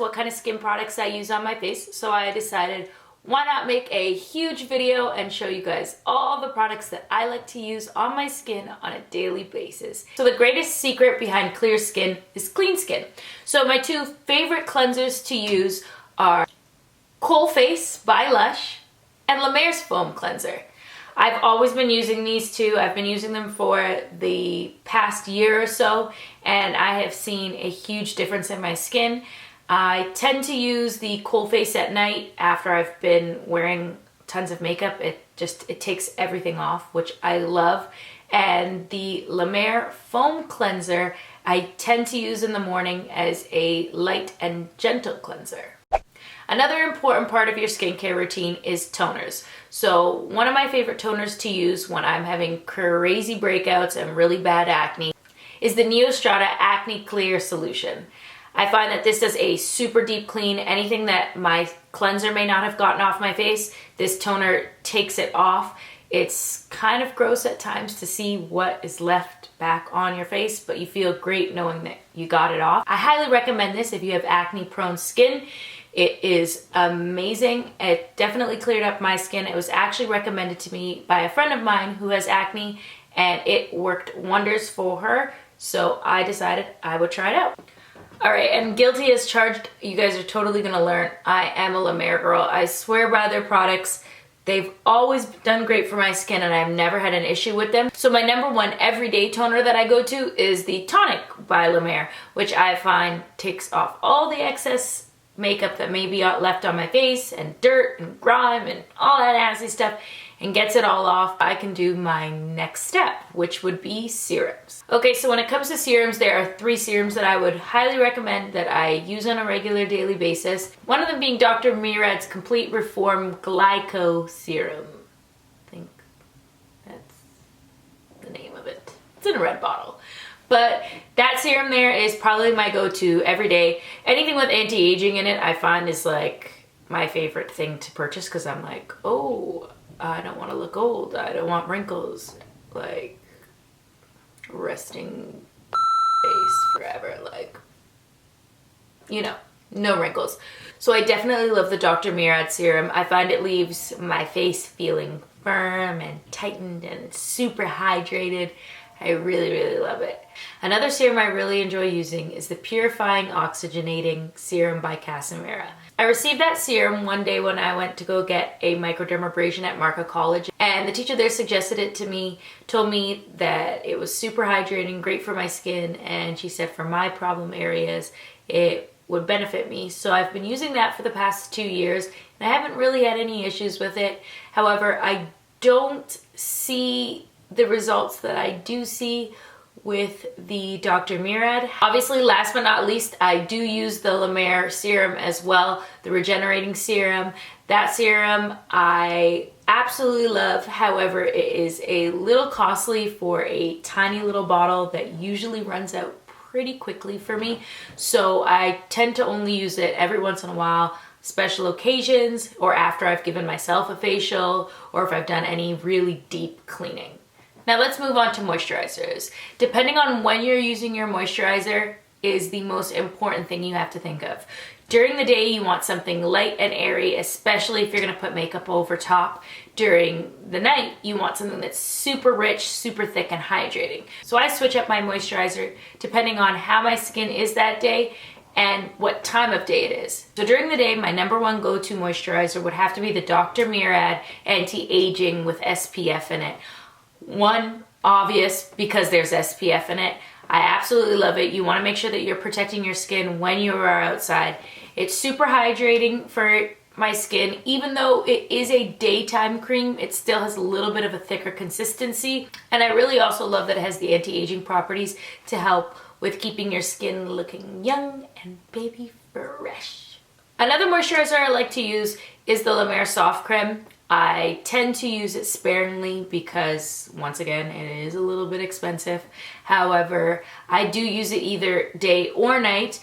what kind of skin products I use on my face, so I decided why not make a huge video and show you guys all the products that I like to use on my skin on a daily basis. So the greatest secret behind clear skin is clean skin. So my two favorite cleansers to use are Coal Face by Lush and La Mer's Foam Cleanser. I've always been using these two. I've been using them for the past year or so, and I have seen a huge difference in my skin. I tend to use the Coal Face at night after I've been wearing tons of makeup. It takes everything off, which I love. And the La Mer Foam Cleanser I tend to use in the morning as a light and gentle cleanser. Another important part of your skincare routine is toners. So one of my favorite toners to use when I'm having crazy breakouts and really bad acne is the Neostrata Acne Clear Solution. I find that this does a super deep clean. Anything that my cleanser may not have gotten off my face, this toner takes it off. It's kind of gross at times to see what is left back on your face, but you feel great knowing that you got it off. I highly recommend this if you have acne prone skin. It is amazing. It definitely cleared up my skin. It was actually recommended to me by a friend of mine who has acne, and it worked wonders for her. So I decided I would try it out. All right, and guilty as charged, you guys are totally gonna learn. I am a La Mer girl. I swear by their products. They've always done great for my skin and I've never had an issue with them. So my number one everyday toner that I go to is the Tonic by La Mer, which I find takes off all the excess makeup that may be left on my face and dirt and grime and all that nasty stuff and gets it all off. I can do my next step, which would be serums. Okay, so when it comes to serums, there are 3 serums that I would highly recommend that I use on a regular daily basis. One of them being Dr. Murrad's Complete Reform Glyco Serum. I think that's the name of it. It's in a red bottle. But that serum there is probably my go-to every day. Anything with anti-aging in it I find is like my favorite thing to purchase because I'm like, oh, I don't want to look old. I don't want wrinkles. Like, resting face forever. Like, you know, no wrinkles. So I definitely love the Dr. Murrad serum. I find it leaves my face feeling firm and tightened and super hydrated. I really, really love it. Another serum I really enjoy using is the Purifying Oxygenating Serum by Casamera. I received that serum one day when I went to go get a microdermabrasion at Marca College, and the teacher there suggested it to me, told me that it was super hydrating, great for my skin, and she said for my problem areas it would benefit me. So I've been using that for the past 2 years and I haven't really had any issues with it. However, I don't see the results that I do see with the Dr. Murrad. Obviously, last but not least, I do use the La Mer serum as well, the Regenerating Serum. That serum I absolutely love. However, it is a little costly for a tiny little bottle that usually runs out pretty quickly for me. So I tend to only use it every once in a while, special occasions, or after I've given myself a facial, or if I've done any really deep cleaning. Now let's move on to moisturizers. Depending on when you're using your moisturizer is the most important thing you have to think of. During the day, you want something light and airy, especially if you're gonna put makeup over top. During the night, you want something that's super rich, super thick, and hydrating. So I switch up my moisturizer depending on how my skin is that day and what time of day it is. So during the day, my number one go-to moisturizer would have to be the Dr. Murrad Anti-Aging with SPF in it. One, obvious, because there's SPF in it. I absolutely love it. You want to make sure that you're protecting your skin when you are outside. It's super hydrating for my skin. Even though it is a daytime cream, it still has a little bit of a thicker consistency. And I really also love that it has the anti-aging properties to help with keeping your skin looking young and baby fresh. Another moisturizer I like to use is the La Mer Soft Creme. I tend to use it sparingly because, once again, it is a little bit expensive. However, I do use it either day or night,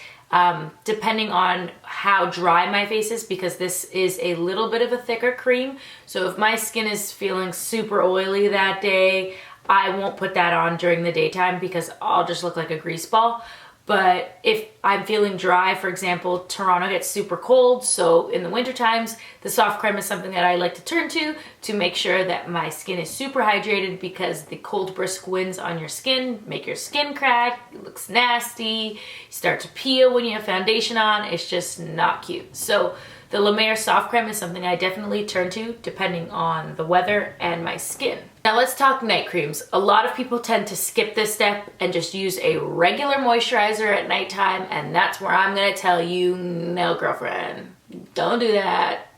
depending on how dry my face is, because this is a little bit of a thicker cream. So if my skin is feeling super oily that day, I won't put that on during the daytime because I'll just look like a grease ball. But if I'm feeling dry, for example, Toronto gets super cold, so in the winter times, the soft creme is something that I like to turn to make sure that my skin is super hydrated, because the cold brisk winds on your skin make your skin crack, it looks nasty, you start to peel when you have foundation on, it's just not cute. So the La Mer soft creme is something I definitely turn to depending on the weather and my skin. Now let's talk night creams. A lot of people tend to skip this step and just use a regular moisturizer at nighttime, and that's where I'm gonna tell you, no girlfriend, don't do that.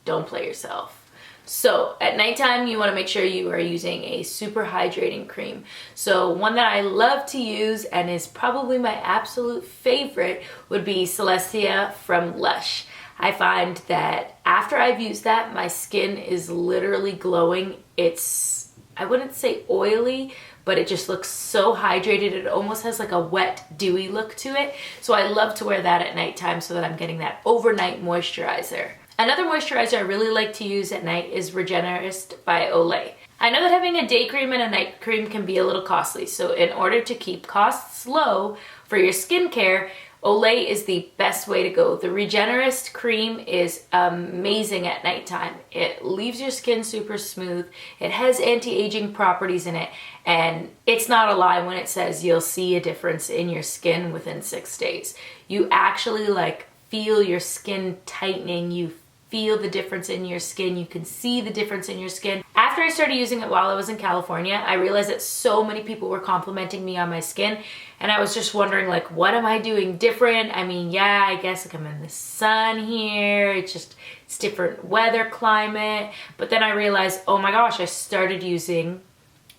Don't play yourself. So at nighttime, you wanna make sure you are using a super hydrating cream. So one that I love to use and is probably my absolute favorite would be Celestia from Lush. I find that after I've used that, my skin is literally glowing. It's, I wouldn't say oily, but it just looks so hydrated. It almost has like a wet, dewy look to it. So I love to wear that at nighttime so that I'm getting that overnight moisturizer. Another moisturizer I really like to use at night is Regenerist by Olay. I know that having a day cream and a night cream can be a little costly, so in order to keep costs low for your skincare, Olay is the best way to go. The Regenerist cream is amazing at nighttime. It leaves your skin super smooth. It has anti-aging properties in it, and it's not a lie when it says you'll see a difference in your skin within 6 days. You actually like feel your skin tightening. You feel the difference in your skin. You can see the difference in your skin. After I started using it while I was in California, I realized that so many people were complimenting me on my skin, and I was just wondering, like, what am I doing different? I mean, yeah, I guess like I'm in the sun here. It's different weather climate. But then I realized, oh my gosh, I started using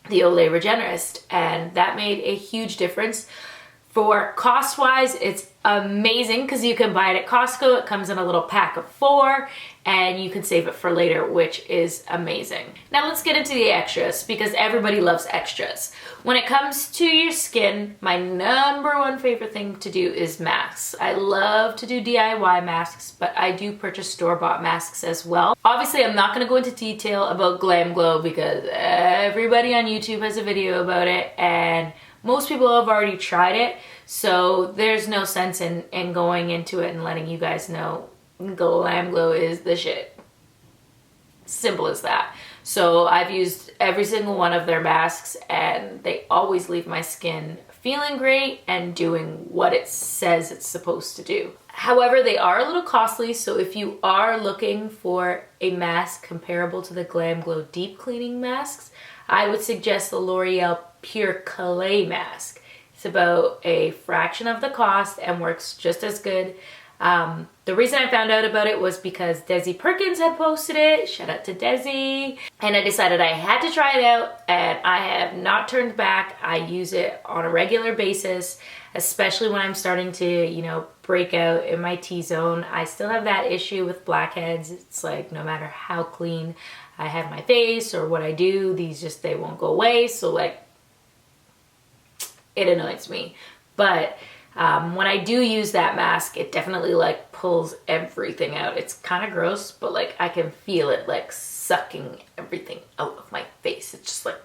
the Olay Regenerist, and that made a huge difference. For cost-wise, it's amazing because you can buy it at Costco. It comes in a little pack of 4, and you can save it for later, which is amazing. Now let's get into the extras, because everybody loves extras. When it comes to your skin, my #1 favorite thing to do is masks. I love to do DIY masks, but I do purchase store-bought masks as well. Obviously, I'm not going to go into detail about Glam Glow because everybody on YouTube has a video about it, and most people have already tried it, so there's no sense in going into it and letting you guys know Glam Glow is the shit. Simple as that. So I've used every single one of their masks, and they always leave my skin feeling great and doing what it says it's supposed to do. However, they are a little costly, so if you are looking for a mask comparable to the Glam Glow deep cleaning masks, I would suggest the L'Oreal Pure Clay mask. It's about a fraction of the cost and works just as good. The reason I found out about it was because Desi Perkins had posted it. Shout out to Desi. And I decided I had to try it out, and I have not turned back. I use it on a regular basis, especially when I'm starting to, you know, break out in my T-zone. I still have that issue with blackheads. It's like no matter how clean I have my face or what I do, they won't go away. So like, it annoys me. But when I do use that mask, it definitely like pulls everything out. It's kind of gross, but like I can feel it like sucking everything out of my face. It's just like,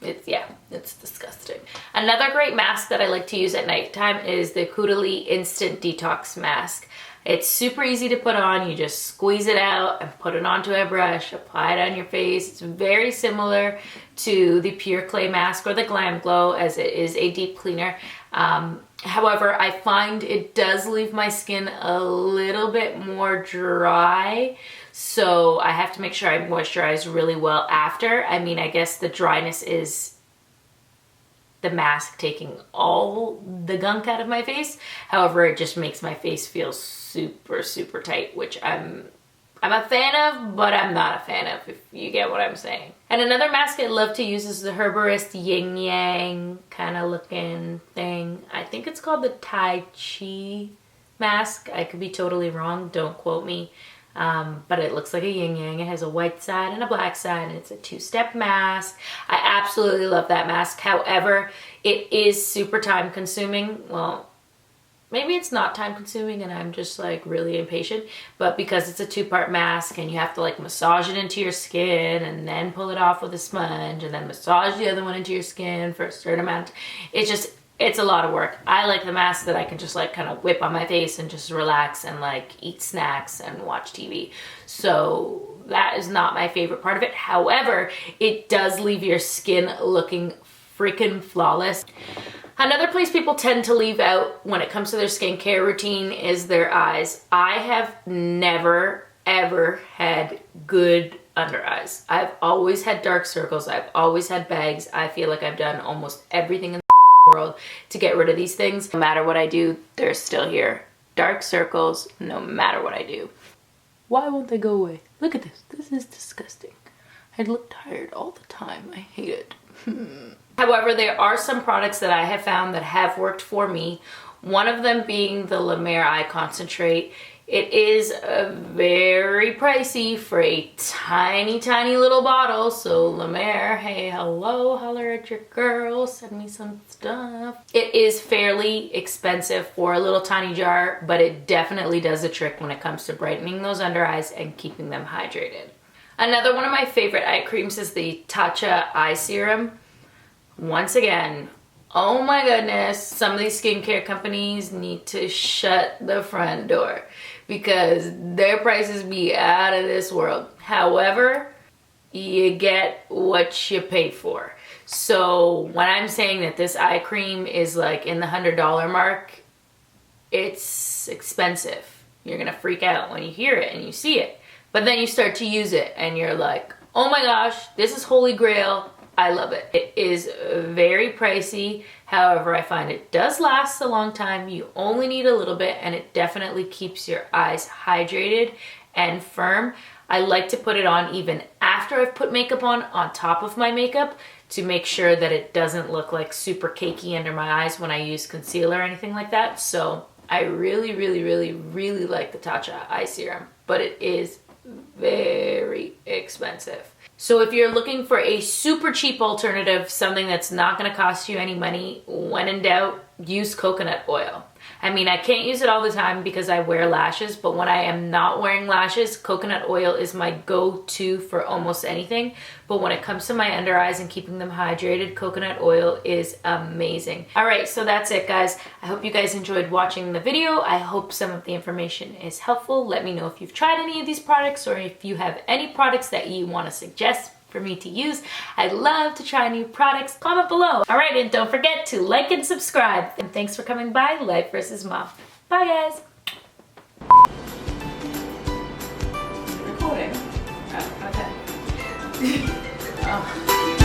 it's disgusting. Another great mask that I like to use at nighttime is the Caudalie Instant Detox Mask. It's super easy to put on. You just squeeze it out and put it onto a brush, apply it on your face. It's very similar to the Pure Clay mask or the Glam Glow, as it is a deep cleaner. However, I find it does leave my skin a little bit more dry, so I have to make sure I moisturize really well after. I mean, I guess the dryness is the mask taking all the gunk out of my face. However, it just makes my face feel super, super tight, which I'm a fan of, but I'm not a fan of, if you get what I'm saying. And another mask I love to use is the Herborist Yin Yang kind of looking thing. I think it's called the Tai Chi mask. I could be totally wrong, don't quote me. But it looks like a yin yang. It has a white side and a black side, and it's a 2-step mask. I absolutely love that mask. However, it is super time consuming. Well, maybe it's not time consuming and I'm just like really impatient, but because it's a 2-part mask and you have to like massage it into your skin and then pull it off with a sponge and then massage the other one into your skin for a certain amount, it's a lot of work. I like the mask that I can just like kind of whip on my face and just relax and like eat snacks and watch TV. So that is not my favorite part of it. However, it does leave your skin looking freaking flawless. Another place people tend to leave out when it comes to their skincare routine is their eyes. I have never, ever had good under eyes. I've always had dark circles. I've always had bags. I feel like I've done almost everything in the world to get rid of these things. No matter what I do, they're still here. Dark circles, no matter what I do. Why won't they go away? Look at this. This is disgusting. I look tired all the time. I hate it. However, there are some products that I have found that have worked for me. One of them being the La Mer Eye Concentrate. It is very pricey for a tiny, tiny little bottle. So La Mer, hey, hello, holler at your girl, send me some stuff. It is fairly expensive for a little tiny jar, but it definitely does the trick when it comes to brightening those under eyes and keeping them hydrated. Another one of my favorite eye creams is the Tatcha Eye Serum. Once again, oh my goodness, some of these skincare companies need to shut the front door because their prices be out of this world. However, you get what you pay for. So when I'm saying that this eye cream is like in the $100 mark, it's expensive. You're gonna freak out when you hear it and you see it. But then you start to use it and you're like, oh my gosh, this is holy grail. I love it. It is very pricey. However, I find it does last a long time. You only need a little bit and it definitely keeps your eyes hydrated and firm. I like to put it on even after I've put makeup on top of my makeup to make sure that it doesn't look like super cakey under my eyes when I use concealer or anything like that. So I really, really, really, really like the Tatcha Eye Serum, but it is very expensive. So if you're looking for a super cheap alternative, something that's not going to cost you any money, when in doubt, use coconut oil. I mean, I can't use it all the time because I wear lashes, but when I am not wearing lashes, coconut oil is my go-to for almost anything. But when it comes to my under eyes and keeping them hydrated, coconut oil is amazing. All right, so that's it, guys. I hope you guys enjoyed watching the video. I hope some of the information is helpful. Let me know if you've tried any of these products or if you have any products that you want to suggest for me to use. I'd love to try new products. Comment below. All right, and don't forget to like and subscribe. And thanks for coming by Life vs. Mom. Bye, guys. Recording. Oh, okay. Oh.